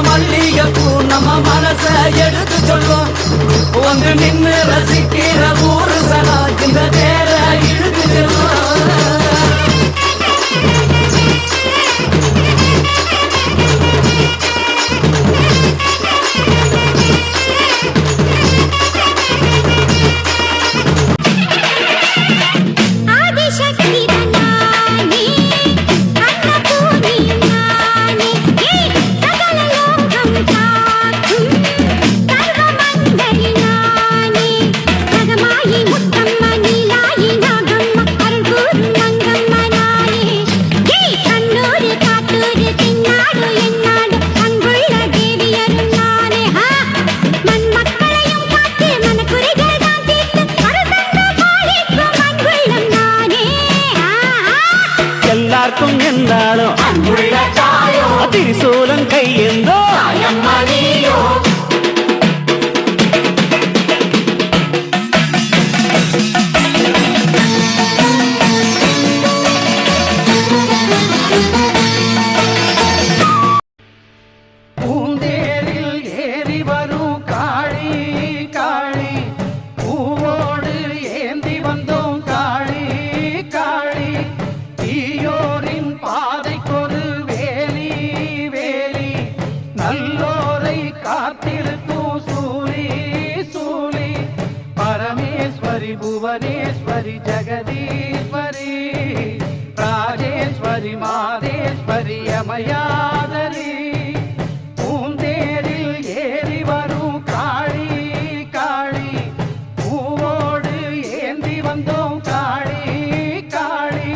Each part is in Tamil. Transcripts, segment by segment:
மல்லிகைப்பூ நம்ம மனச எடுத்து சொல்லும் வந்து நின்று ரசிக்கிற ஊரு சனா இந்த நேர இழுத்து செல்லும் என்னாலும் திரிசூலம் கையெந்தோ பூந்தேரில் ஏறி வரும் காளி காளி பூவோடு ஏந்தி வந்தோம் காளி காளி தீயோரின் பாதைக்கொரு வேலி வேலி நல்லோரை காத்திருக்கும் சூலி சூலி பரமேஸ்வரி புவனேஸ்வரி ஜெகதீஸ்வரி ராஜேஸ்வரி மாதேஸ்வரி அமயாதரி பூந்தேரில் ஏறி வரும் காளி காளி பூவோடு ஏந்தி வந்தோம் காளி காளி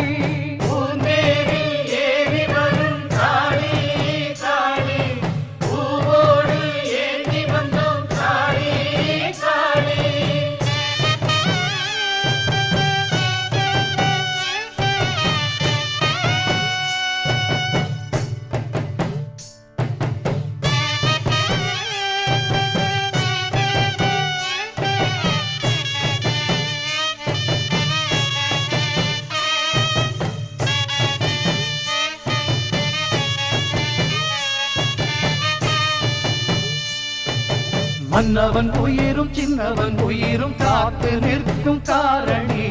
மன்னவன் உயிரும் சின்னவன் உயிரும் காத்து நிற்கும் காரணி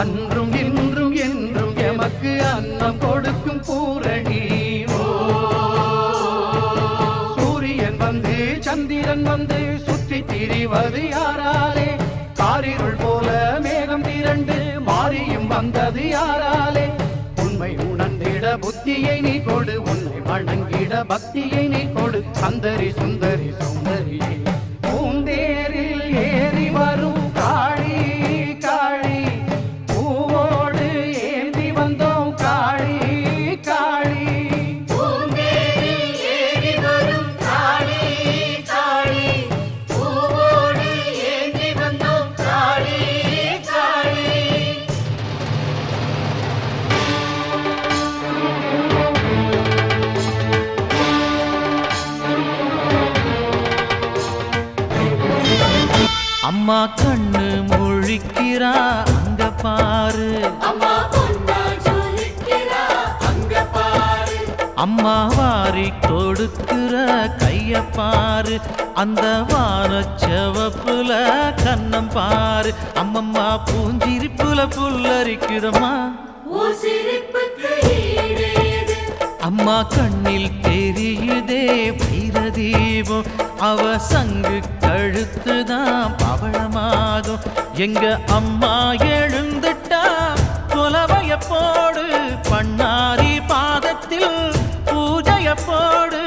அன்றும் இன்றும் என்றும் எமக்கு அன்னம் கொடுக்கும் பூரணி சூரியன் வந்து சந்திரன் வந்து சுற்றி திரிவது யாராலே காரிருள் போல மேகம் திரண்டு மாறியும் வந்தது யாராலே உண்மை உணர்ந்திட புத்தியை நீ கொடு உன்னை வணங்கிட பக்தியை நீ கொடு சந்தரி சுந்தரி சுந்தரியே பூந்தேரில் ஏறி வரும் காளி காளி பூவோடு ஏந்தி வந்தோம் காளி காளி அம்மா கண்ணு முழிக்கிறா அங்க பாரு அம்மா வாரி கொடுக்கிற கைய பாரு அந்த வானச்சவப்புல கண்ணம் பாரு அம்மம்மா பூஞ்சிரிப்புல புல்லரிக்குதம்மா அம்மா கண்ணில் தெரியுதே வைரதீபம் அவ சங்கு கழுத்துதான் பவளமாகும் எங்க அம்மா எழுந்துட்டா புலவைய போடு பண்ணாரி பாதத்தில் பூஜைய போடு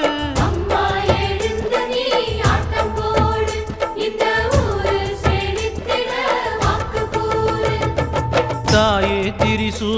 தாயே திரிசூ